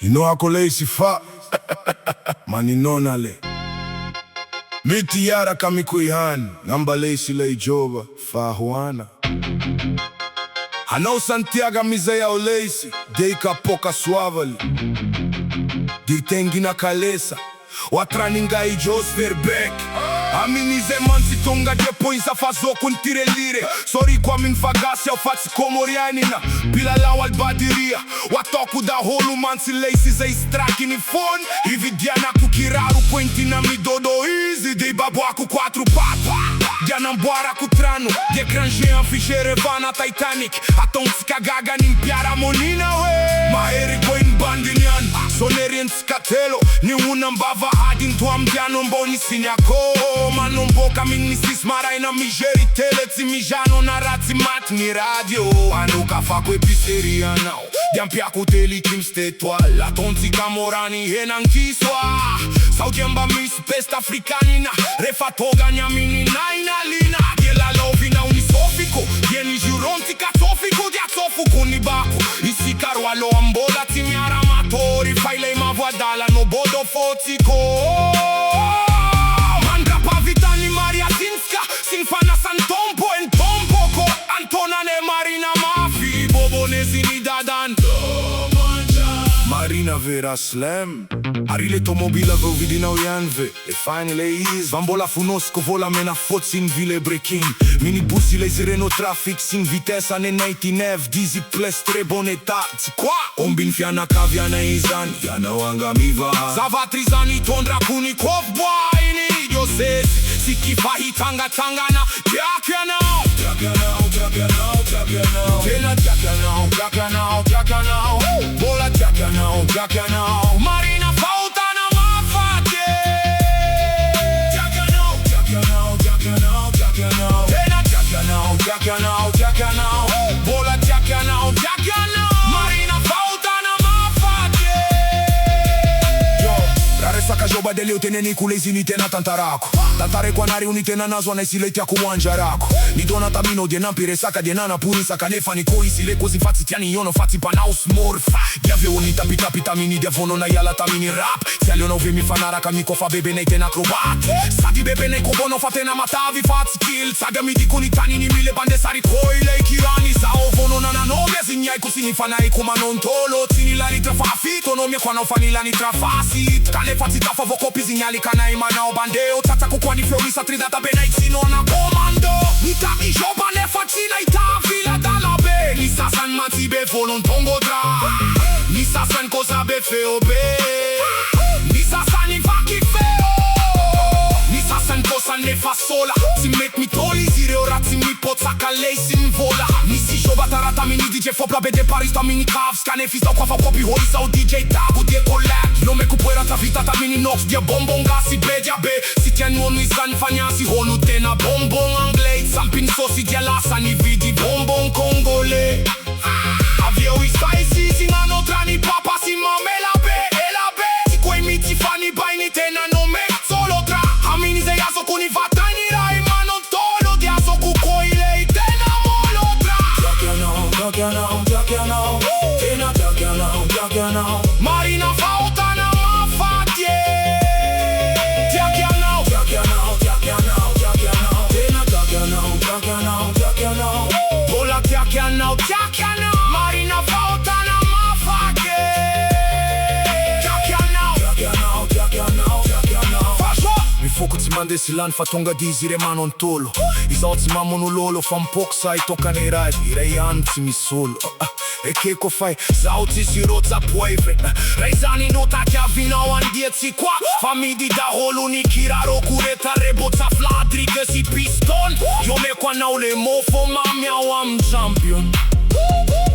Inoa lei si fa ma ninona le miti yara kami kuihani ngamba lei si lei jova fa huana Hanau Santiago mizeia o leisi deika poka suavali Dirtengina kalesa Watraninga i Jos Verbeek Aminize mansi tonga depois a fazo con tirelire Sori kwa min fagasi au fați comorianina Pila la albadiria Watoku da holu mansi leisi ze istraki ni fon Ividiana cu kiraru pointina mi dodo easy Dei baboa cu 4 papa Diana mboara cu tranu De cranjean fișere vana Titanic Atonțica gaga nin piara monina we Maeri coin bandinian Sonerien scatelo Ni una mbava adin tuam diano mboni siniako Mano mboka minisis maraina mijeri tele Tzimijano narazi matni radio Anu ka faco episeria nao Diam pia cu telichim stetual Atonțica morani hena închiswa Sau gemba mis pest africanina Refatoga niamini naina lina Gela lovina unisofico Geni juronti catofico Dia tofu cu nibaku Isi carualo ambola Timiara amatori Failei ma voadala no bodo fotico Manga pavitani Maria Zinska Sinfana Santompo en Tompoko Antonane Marina Mafi Bobonezini Dadan Marina Vera Slam Arile tomobila vă vidinau ianve E fainele iz Vambola funos cu vola mena foți în vile brekin Minibusile zireno trafic sin vitesa ne 99 Dizi ples treboneta Qua Ombin fiana caviana izan Fiana wanga miva Zavatrizani tondra kuni kovboaini Yoses Siki fahi tanga tangana Tiakanao Tiakanao Tiakanao Tiakanao Tena tiakanao Tiakanao Tiakanao Bola tiakanao Tiakanao Marina Fautana mafate Tiakanao Tiakanao Tiakanao Tiakanao Tena tiakanao Tiakanao Tiakanao Bola tiakanao Tiakanao Marina Fautana mafate Yo Rare saka joba de leu teneni cu lezini tena tantaraku Tantare kwa nari unite na nazwa na isiletia ku wanjaraku Ni dona tamino de nampire saka de nana puri saka nefa ni koi sile kozi fati tiani yono fati panau smorf Diave unita pita pita mini de vono na yala tamini rap Sialio no vemi fanara ka mi kofa bebe nei tena acrobat Sadi bebe nei kobono fate na matavi fati kill Saga mi di kunitani ni mile bande sari koi lei kirani Sao vono na na no mezi nyai kusini fanai kuma non tolo Tini la nitra fa fito no mie kwa no fani la nitra fasit Kane fati tafa voko pizinyali kana imana o bandeo Tata kukwa ni fiorisa tridata bena itsino na komando Nita ijoba ne facina ita vila da la be Ni sasan manti be volon tongo tra Ni sasan cosa be feo be Ni sasan i vaki feo Ni sasan cosa ne fa sola Si met mi toli zire ora zi mi poza ca lei sin vola Ni si joba tarata mini DJ fopla be de Paris ta mini cavs Ca ne fi sau qua fa copy holi sau DJ tabu de collab Nome cu puera ta vita ta mini nox de bombonga si bedia be Si tienu nu izan fania si holu tena bombon anglais Sampin sosi dia lasa ni vidi bombon congolais Avieu istai si si mano trani papa si mamela be ela be Si quei miti fani baini tena no me solo tra Amini ze yaso cu ni vatani rai mano tolo Diaso cu coile tena molo tra Tiakanao, tiakanao, tiakanao Tena tiakanao, tiakanao Marina Fautana mafatie Tiakanao, tiakanao, tiakanao, tiakanao Tena tiakanao, tiakanao, tiakanao Bola tiakanao, tiakanao Marina Fautana mafate Tiakanao, tiakanao, tiakanao, tiakanao Fasho Mi foku tsimande silan fatonga dizire manon tolo Izao tsimamo no lolo fan poksa itoka nei radi Irei an tsimi solo E che co fai? Zauti si rozza poivre Reizani nota che avvinau andiezi qua Fammi di da holu ni kiraro cureta rebozza fladri che si piston Io me qua nau le mofo ma miau am champion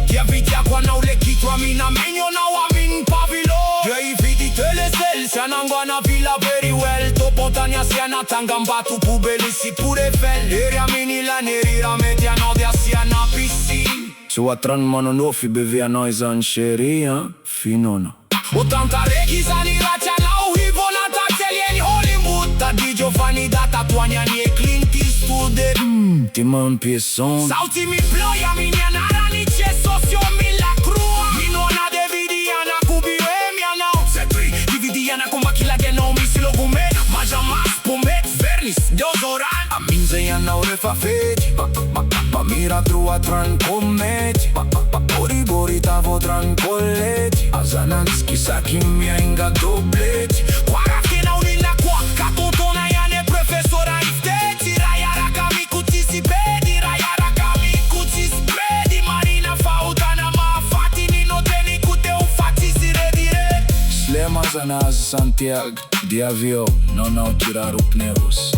Chia vitia qua nau le chitru amina menio nau amin pavilo Jei vidi telesel Sianangwana villa very well Topotania siana tangambatu pubeli si pure fel Eri amini la nerira media no de asiana piscina Se o atran mano no fi bevea noisa în sheria finona O tanta regizani racha na uhivona taxelieni Hollywood Ta di Giovanni da tatuania ni e Clint Eastwood Ti mă împieson Sau ti mi ploia mi nara nici socio mi la crua Minona de vidiana cu bioemia fa feti ma mira trua tran cometi bori bori tavo tran coleti azananski saki mia inga dobleti Quara che na unina qua Catotona iane profesora ifteti Raiara kami kuti si bedi Raiara kami kuti si bedi Marina fautana ma fati Nino teni kute u fati si redire Slema zanaz Santiago de avião não tiraram pneus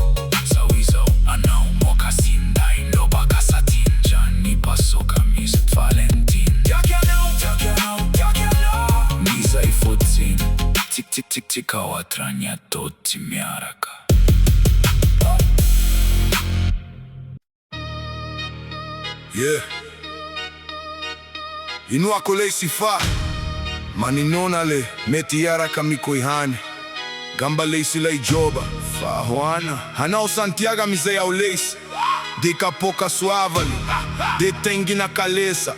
Sauizão, anão, mocassin Dai loba casatin Gianni passou camisa de Valentin Misa e fotzin Tic au atrania tot miaraka Yeah Inua kolei si fa Maninona le meti yaraka mikoihane Gamba leisi la ijoba Fa Juana Hanao Santiago mizei au leisi Dika poca suavali De tengi na calesa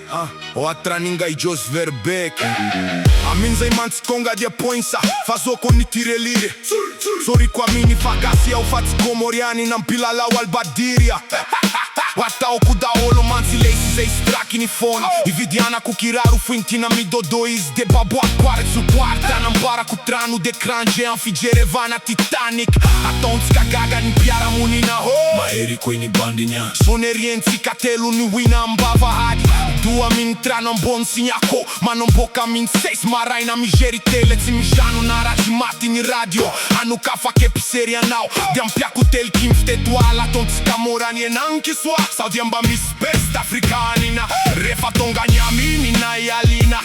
O atraninga i jos verbeke Aminzei manți conga de poinsa Fazo con nitirelire Sori kwa mini fakasi au fati komoriani Nampila la albadiria Watao cu da olo manți leisi zei straki ni foni Ividiana cu kiraru fintina mi dodois De baboa quare sul quarta Nambara cu tranu de cranje Anfigere vana Titanic Atonți ca gaga ni piara munina Maeri coi ni bandinya Sonerienzi catelu ni wina mbava hadi Dua min trano bon signako Ma non boca min seis marai na mijeritele Ți mijanu na rajimati ni radio Anu kafa ke piseria nau Diam piacu tel kim ftetuala Tonți camorani e nankiswa Sau diamba mis best africanina Refa tonga nyamini na ialina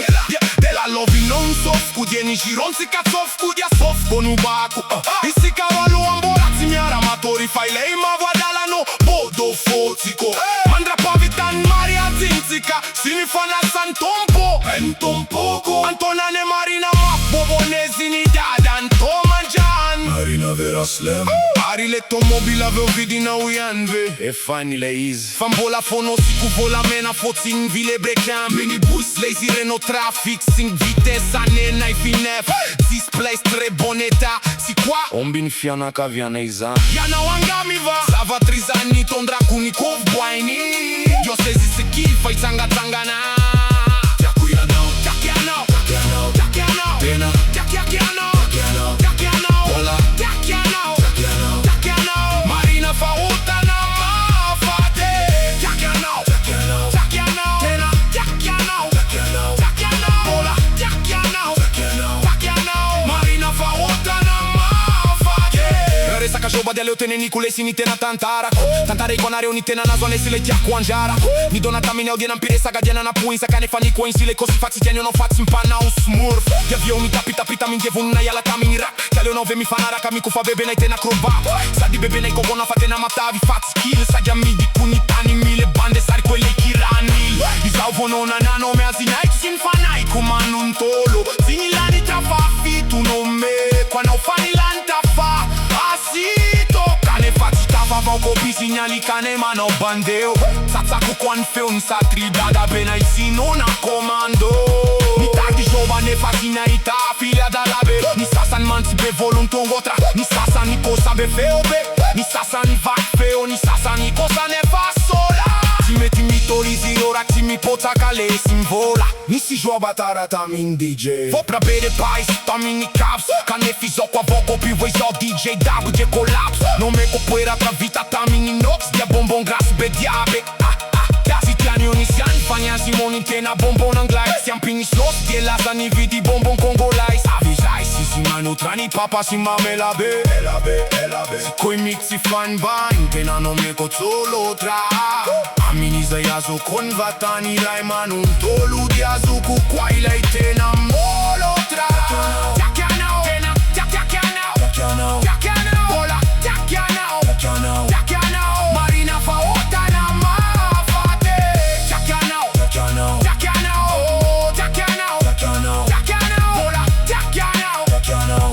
De la lovi non sof Cudieni gironzi cazof Cudia sof Bonu baku Isi cavalu amborați mi-ar amatori Failei ma vadala no Bodo foțico Mandra pavitan Maria Zinzica Sinifana Santompo Entompoco Antonane Marina ma Bobonezi ni dadan Tomanjan Marina vera slam Arile tomobil aveu vidina uianve E fanile easy Fambola fonosi cu vola mena Foțin vile brecam Minibus lazy Renault Traffic Sing vitesa nena i finef Zis place tre boneta Si qua Ombin fiana ca vianeiza Yana wangamiva Sava trizani tondra kunikov bwaini Yo se zise kifa itanga tangana Takuyanao Takiano Takiano Pena Takiano Hola Takiano Marina fauta na mafate Takiano Tena Takiano Hola Takiano Marina fauta na mafate Resa ca joba de leu tene nicule si nitena tantara Tantare iconare unitena na zone sile tia kuanjara Ni dona tamine au dienam piresa gadiana na puinsa Cane fani cu insile cosi fazi tianio no fazi impana un smurf De avião ni tapita min devun na yala tamini rap Caleu não vê mi fanara ca mi cu fa bebe na itena crobat Sa di bebe na ikogo na fatena matavi fazi kill Sa di amidi cu nitani mile bande sari quelle kiranil Izau vonona na nome azinai sin fanai cu manun tolo Zini lani trafa fitu nome Qua nau fani lanta fa Asito Cane faci tava vau copi signali cane mano bandeu Sața cu confeu în satridada Benai sinona comando Ni tardi jova ne fascina ita Filia da labe Ni sasa manți be volunto otra Ni sasa ni cosa be feo be Ni sasa ni vac feo Ni sasa ni cosa ne fa sola Ti metti mitolizi ora ti mi poța cale simbola Ni si joba tarata min DJ Vou pra bere pais, tami ni caps Ca ne fizo cu avoco pi voi zo DJ Dabu de colaps No me copuera tra vita tami ni nox Dia bombon gras be diabe Dazi tiani unisiani Fania simoni tena bombon anglais Siam pinis los die lasa ni vidi bombon congolais Avizai si si manu trani papa si mame la be Si coi mixi fan bani Tena no me cozzolo tra Aminiza yazo con vatani rai manu Tolu di azu cu quaila e tena molo tra Takiano Hola Takiano Marina faota na mafate Takiano Hola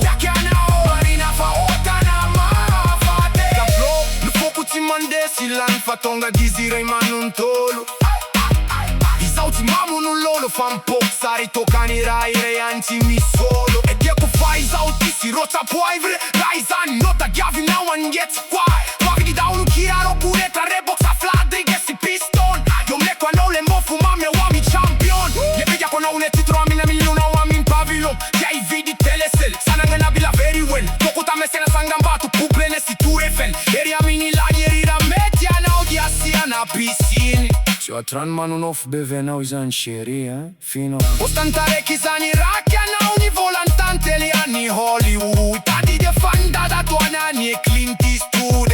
Takiano Marina faota na mafate Gablo, lu focu ti mande silan fatonga dizirei manun tolu Izauti mamu nu lolo fan pop sari tocani rai reanti mi solo E dia cu fai zauti si roța poivre Raizani nota ghiavi now and gets quiet Pavi di da unu chiaro pure tra rebox Shotran Manunov bevenau zancheria fino Ostantare chissani racchiano ogni volantante li anni Hollywood Tadi de fanda da tuanani e Clint Eastwood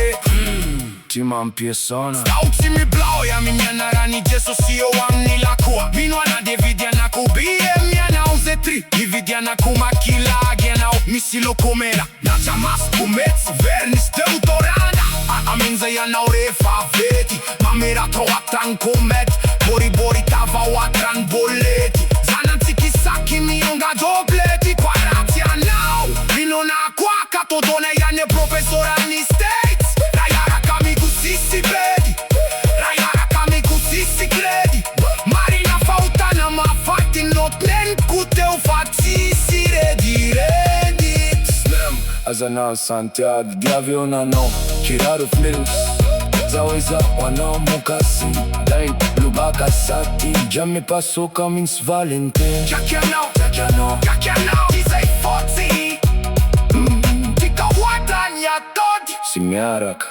Timam piesona Stauci mi blau ja mi mia narani gesso si o anni la cua Minuana de vidiana cu bie mia na uze tri Mi vidiana cu machila gena mi si locomera Na jamas cu meț vernis teutorana Amenza ja na ore faveti Mamera trovata în comet Bori bori tava o atran boleti Zananzi kisaki mi unga dobleti Parația now Minona quaca todone ja ne profesora ni States Raiara kami cu sisi bedi Raiara kami cu sisi gledi Marina fautana ma fatti not nen cu teu fazi si redi Slam Azana Santiago Diaviona no Kiraru Flirus Zaweza wana mukasi Dain lubaka sati Jami paso kamins Valentin Jakiano Jakiano Jakiano Dizei foții Tika wadania todi Simiarak